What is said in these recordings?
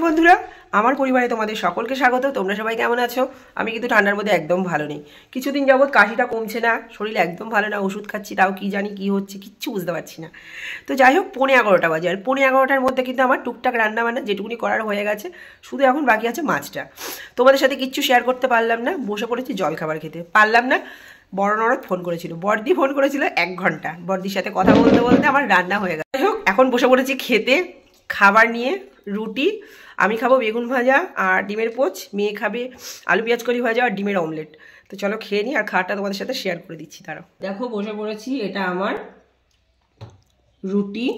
বন্ধুরা, আমার পরিবারে তোমাদের সকলকে স্বাগত। তোমরা সবাই কেমন আছো? আমি কিন্তু ঠান্ডার মধ্যে একদম ভালো নেই। কিছুদিন যাবত কাশিটা কমছে না, শরীর একদম ভালো না, ওষুধ খাচ্ছি, তাও কি জানি কি হচ্ছে কিচ্ছু বুঝতে পারছি না। তো যাই হোক, 11:15 বাজে, আর 11:15টার মধ্যে কিন্তু আমার টুকটাক রান্না বান্না যেটুকুনি করার হয়ে গেছে, শুধু এখন বাকি আছে মাছটা। তোমাদের সাথে কিচ্ছু শেয়ার করতে পারলাম না, বসে পড়েছি জল খাবার খেতে পারলাম না। বড় ননদ ফোন করেছিল, বড়দি ফোন করেছিল 1 ঘন্টা, বড়দির সাথে কথা বলতে বলতে আমার রান্না হয়ে গেছে। যাই হোক, এখন বসে পড়েছি খেতে। খাবার নিয়ে রুটি, আমি খাবো বেগুন ভাজা আর ডিমের পোচ, মেয়ে খাবে আলু পেঁয়াজ করি ভাজা আর ডিমের অমলেট। তো চলো খেয়ে নিই, আর খাওয়াটা তোমাদের সাথে শেয়ার করে দিচ্ছি। তারাও দেখো, বসে পড়েছি। এটা আমার রুটি,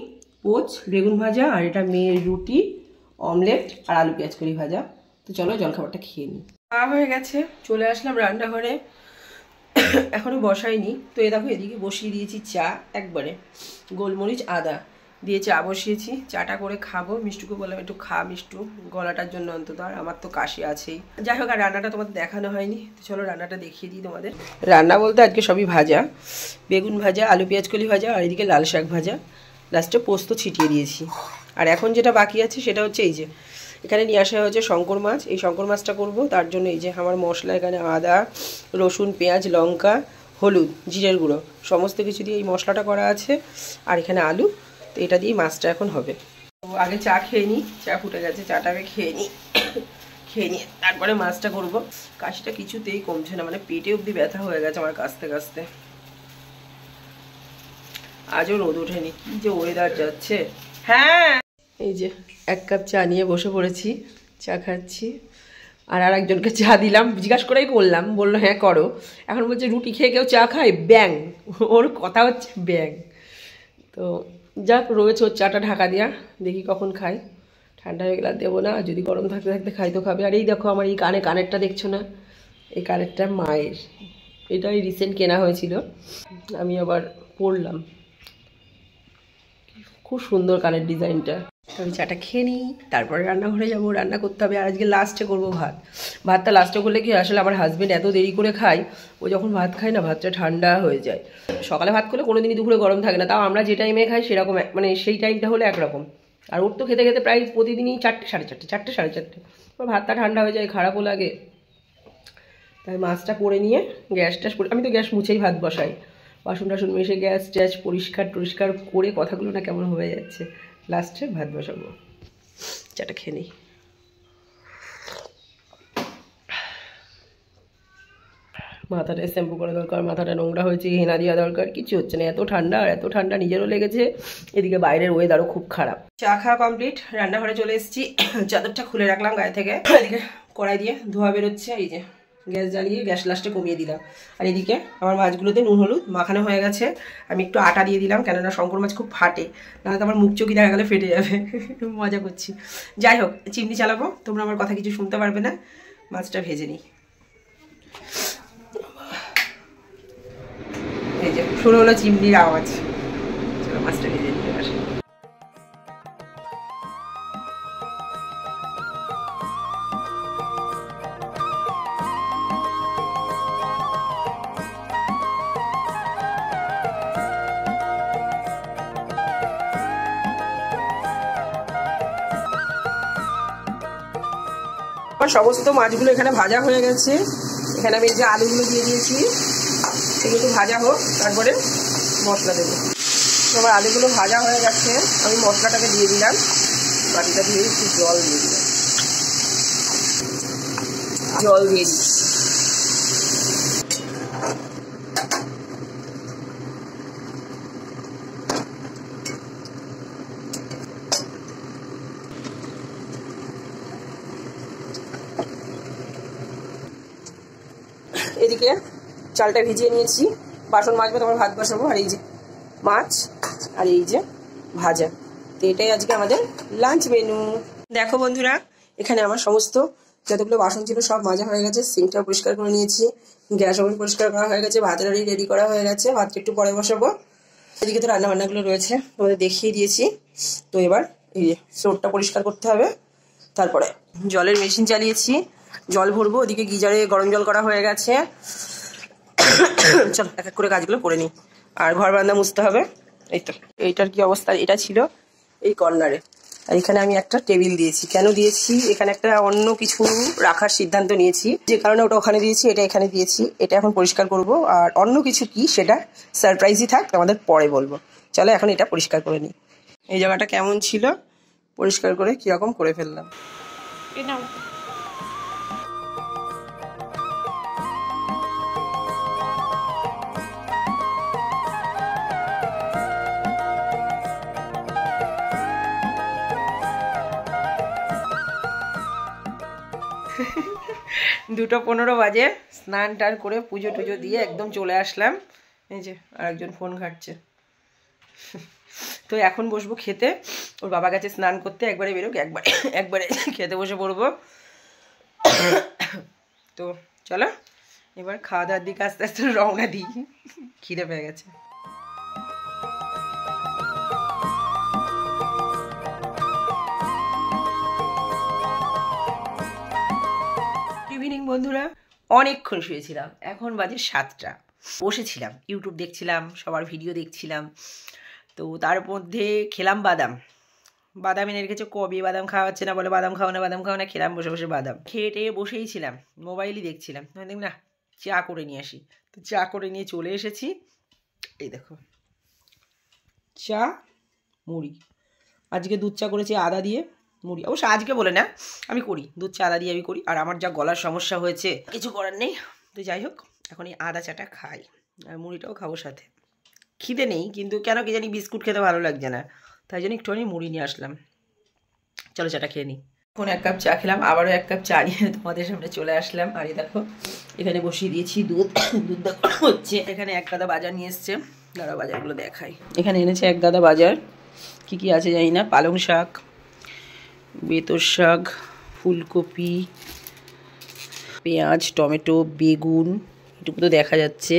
পোচ, বেগুন ভাজা, আর এটা মেয়ের রুটি, অমলেট আর আলু পেঁয়াজ করি ভাজা। তো চলো জলখাবারটা খেয়ে নিই। খাওয়া হয়ে গেছে, চলে আসলাম রান্নাঘরে। এখনো বসাইনি, তো এ দেখো এদিকে বসিয়ে দিয়েছি চা, একবারে গোলমরিচ আদা দিয়ে চা বসিয়েছি। চাটা করে খাবো। মিষ্টুকে বললাম একটু খা মিষ্টু, গলাটার জন্য অন্তত, আর আমার তো কাশি আছেই। যাই হোক, আর রান্নাটা তোমাদের দেখানো হয়নি, তো চলো রান্নাটা দেখিয়ে দিই তোমাদের। রান্না বলতে আজকে সবই ভাজা, বেগুন ভাজা, আলু পেঁয়াজ কলি ভাজা, আর এদিকে লাল শাক ভাজা, লাস্টে পোস্ত ছিটিয়ে দিয়েছি। আর এখন যেটা বাকি আছে সেটা হচ্ছে এই যে এখানে নিয়ে আসা হয়েছে শঙ্কর মাছ। এই শঙ্কর মাছটা করবো, তার জন্য এই যে আমার মশলা, এখানে আদা রসুন পেঁয়াজ লঙ্কা হলুদ জিরের গুঁড়ো সমস্ত কিছু দিয়ে এই মশলাটা করা আছে। আর এখানে আলু, তো এটা দিয়ে মাছটা এখন হবে। তো আগে চা খেয়ে নিই, চা ফুটে গেছে, চাটা আগে খেয়ে নিই। খেয়ে নিয়ে তারপরে মাছটা করবো। কাশিটা কিছুতেই কমছে না, মানে পেটে অবধি ব্যথা হয়ে গেছে আমার কাশতে কাশতে। আজও রোদ ওঠেনি, কি যে ওয়েদার যাচ্ছে। হ্যাঁ, এই যে 1 কাপ চা নিয়ে বসে পড়েছি, চা খাচ্ছি। আর আরেকজনকে চা দিলাম, জিজ্ঞাসা করেই করলাম, বললো হ্যাঁ করো। এখন বলছে রুটি খেয়ে কেউ চা খায়? ব্যাং, ওর কথা হচ্ছে ব্যাং। তো যাক, রয়েছে ওর চাটা ঢাকা দেওয়া, দেখি কখন খাই। ঠান্ডা হয়ে গেলে দেবো না, যদি গরম থাকতে থাকতে খাই তো খাবে। আর এই দেখো আমার এই কানেরটা দেখছো না, এই কানেরটা মায়ের, এটাই রিসেন্ট কেনা হয়েছিল, আমি আবার পরলাম। খুব সুন্দর কানের ডিজাইনটা। আমি চাটা খেয়ে নিই, তারপরে রান্নাঘরে যাবো, রান্না করতে হবে। আর আজকে লাস্টে করবো ভাত। ভাতটা লাস্টে করলে কি, আসলে আমার হাজবেন্ড এত দেরি করে খায়, ও যখন ভাত খায় না, ভাতটা ঠান্ডা হয়ে যায়। সকালে ভাত করলে কোনোদিনই দুপুরে গরম থাকে না, তাও আমরা যে টাইমে খাই সেরকম, মানে সেই টাইমটা হলে একরকম। আর ওর তো খেতে খেতে প্রায় প্রতিদিনই 4টে সাড়ে 4টে, 4টে সাড়ে 4টে, ভাতটা ঠান্ডা হয়ে যায়, খারাপও লাগে। তাই মাছটা করে নিয়ে গ্যাসটা, আমি তো গ্যাস মুছেই ভাত বসাই, বাসন টাসন মেশে গ্যাস ট্যাস পরিষ্কার টরিষ্কার করে, কথাগুলো না কেমন হয়ে যাচ্ছে, লাস্টে ভাত বসাবো। চাটা খেয়ে নিই। মাথাটা শ্যাম্পু করা দরকার, মাথাটা নোংরা হয়েছে, হেনা দেওয়া দরকার, কিছু হচ্ছে না। এত ঠান্ডা, আর এত ঠান্ডা নিজেরও লেগেছে, এদিকে বাইরের ওয়েদারও খুব খারাপ। চা খাওয়া কমপ্লিট, রান্নাঘরে চলে এসেছি। চাদরটা খুলে রাখলাম গায়ে থেকে, এদিকে কড়াই দিয়ে ধোয়া বেরোচ্ছে। এই যে গ্যাস জ্বালিয়ে গ্যাস লাস্টে কমিয়ে দিলাম। আর এদিকে আমার মাছগুলোতে নুন হলুদ মাখানো হয়ে গেছে। আমি একটু আটা দিয়ে দিলাম, কেননা শঙ্কর মাছ খুব ফাটে, নাহলে তো আমার মুখ চোখি দেখা গেলে ফেটে যাবে। মজা করছি। যাই হোক, চিমনি চালাবো, তোমরা আমার কথা কিছু শুনতে পারবে না। মাছটা ভেজে নিই। এই যে শুরু হলো চিমনির আওয়াজ। চলো মাছটা ভেজে নিই এবার। সমস্ত মাছগুলো এখানে ভাজা হয়ে গেছে। এখানে আমি এই যে আলুগুলো দিয়ে দিয়েছি, সেগুলো ভাজা হোক, তারপরে মশলা দেবো। আমার আলুগুলো ভাজা হয়ে গেছে, আমি মশলাটাকে দিয়ে দিলাম। বাটিটা দিয়ে একটু জল দিয়ে দিলাম, জল দিয়ে দিই। এদিকে চালটা ভিজিয়ে নিয়েছি, বাসন মাজবো, তোমার ভাত বসাবো। আর এই যে মাছ, আর এই যে ভাজা, তো এটাই আজকে আমাদের লাঞ্চ মেনু। দেখো বন্ধুরা, এখানে আমার সমস্ত যতগুলো বাসন ছিল সব মাজা হয়ে গেছে, সিঙ্কটা পরিষ্কার করে নিয়েছি, গ্যাস ওভেন পরিষ্কার করা হয়ে গেছে, ভাতের হাঁড়ি রেডি করা হয়ে গেছে, ভাতটা একটু পরে বসাবো। এদিকে তো রান্না বান্নাগুলো রয়েছে, তোমাদের দেখিয়ে দিয়েছি। তো এবার এই যে ফ্লোরটা পরিষ্কার করতে হবে। তারপরে জলের মেশিন চালিয়েছি, জল ভরবো। ওদিকে গিজারে গরম জল করা হয়ে গেছে। চল এক এক করে কাজগুলো করে নিই। আর ঘর বারান্দা মুছতে হবে। এই তো এইটার কি অবস্থা, এটা ছিল এই কর্নারে, আর এখানে আমি একটা টেবিল দিয়েছি। কেন দিয়েছি? এখানে একটা অন্য কিছু রাখার সিদ্ধান্ত নিয়েছি, যে কারণে ওটা ওখানে দিয়েছি, এটা এখানে দিয়েছি। এটা এখন পরিষ্কার করব, আর অন্য কিছু কি সেটা সারপ্রাইজই থাক, আমাদের পরে বলবো। চলো এখন এটা পরিষ্কার করে নিই। এই জায়গাটা কেমন ছিল, পরিষ্কার করে কিরকম করে ফেললাম। দুটো 15 বাজে, স্নান টান করে পুজো টুজো দিয়ে একদম চলে আসলাম। এই যে আরেকজন ফোন ঘাটছে। তো এখন বসবো খেতে। ওর বাবা গেছে স্নান করতে, একবারে বেরোক, একবারে খেতে বসে পড়বো। তো চলো এবার খাওয়া দাওয়ার দিকে আস্তে আস্তে রওনা দিই, খিদে পেয়ে গেছে। ইভিনিং বন্ধুরা, অনেকক্ষণ শুয়েছিলাম, এখন বাজে 7টা। বসেছিলাম ইউটিউব দেখছিলাম, সবার ভিডিও দেখছিলাম। তো তার মধ্যে খেলাম বাদাম এনে রেখেছে, কবে বাদাম খাওয়াচ্ছে না, বলে বাদাম খাও না, খেলাম বসে বসে বাদাম খেয়ে টেয়ে বসেই ছিলাম, মোবাইলই দেখছিলাম। দেখ না, চা করে নিয়ে আসি। তো চা করে নিয়ে চলে এসেছি। এই দেখো চা মুড়ি, আজকে দুধ চা করেছি আদা দিয়ে, মুড়ি। অবশ্য আজকে বলে না, আমি করি দুধ চা আদা দিয়ে আমি করি। আর আমার যা গলার সমস্যা হয়েছে, কিছু করার নেই। তো যাই হোক, এখন এই আদা চাটা খাই, আর মুড়িটাও খাবো সাথে। খিদে নেই, কিন্তু কেন কি জানি বিস্কুট খেতে ভালো লাগছে না, তাই জন্য একটুখানি মুড়ি নিয়ে আসলাম। চলো চাটা খেয়ে নিই। এখন 1 কাপ চা খেলাম, আবারও 1 কাপ চা নিয়ে তোমাদের সামনে চলে আসলাম। আর এই দেখো এখানে বসিয়ে দিয়েছি দুধ হচ্ছে। এখানে 1 গাদা বাজার নিয়ে এসছে, দাঁড়া বাজারগুলো দেখাই। এখানে এনেছে 1 গাদা বাজার, কি কি আছে জানি না। পালং শাক, বেতর শাক, ফুলকপি, পেঁয়াজ, টমেটো, বেগুন, এটুকু তো দেখা যাচ্ছে।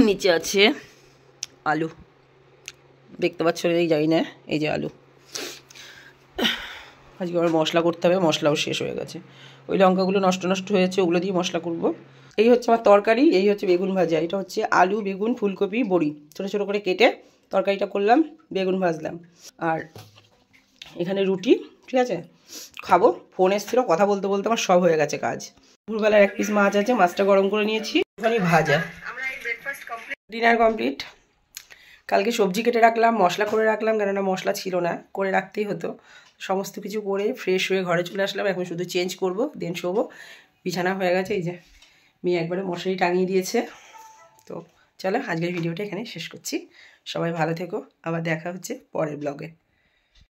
নিচে আছে আলু, দেখতে পাচ্ছ এই জানি না, এই যে আলু। আজকে আবার মশলা করতে হবে, মশলাও শেষ হয়ে গেছে। ওই লঙ্কাগুলো নষ্ট হয়েছে, ওগুলো দিয়ে মশলা করব। এই হচ্ছে আমার তরকারি, এই হচ্ছে বেগুন ভাজা। এটা হচ্ছে আলু, বেগুন, ফুলকপি, বড়ি ছোটো ছোটো করে কেটে তরকারিটা করলাম, বেগুন ভাজলাম। আর এখানে রুটি, ঠিক আছে, খাবো। ফোন এসেছিলো, কথা বলতে বলতে আমার সব হয়ে গেছে কাজ। দুপুরবেলার 1 পিস মাছ আছে, মাছটা গরম করে নিয়েছি, ওখানে ভাজা। Dinner complete. কালকে সবজি কেটে রাখলাম, মশলা করে রাখলাম, কেননা মশলা ছিল না, করে রাখতেই হতো। সমস্ত কিছু করে ফ্রেশ হয়ে ঘরে চলে আসলাম। এখন শুধু চেঞ্জ করব, দেন শোবো। বিছানা হয়ে গেছে, এই যে মেয়ে একবারে মশারি টাঙিয়ে দিয়েছে। তো চলো আজকের ভিডিওটা এখানে শেষ করছি। সবাই ভালো থেকো, আবার দেখা হচ্ছে পরের ব্লগে।